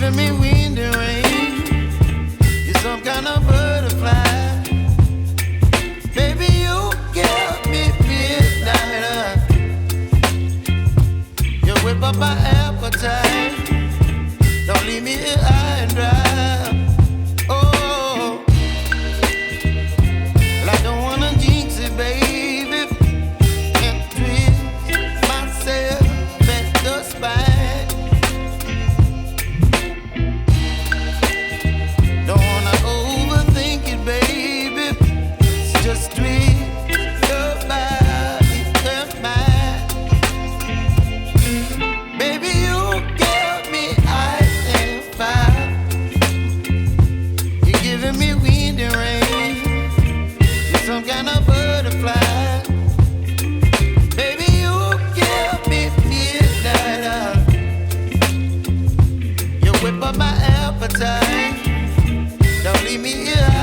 giving me wind and rain. You're some kind of butterfly. Baby, you give me midnight. You whip up my appetite. Don't leave me here high and dry. Oh, well, I don't wanna jinx it, baby, and twist myself at the spine. Don't wanna overthink it, baby. It's just twist your body and mine. Baby, you give me ice and fire. You're giving me wind and rain. You're some kind of butterfly. Baby, you give me midnight. You whip up my appetite. Don't leave me here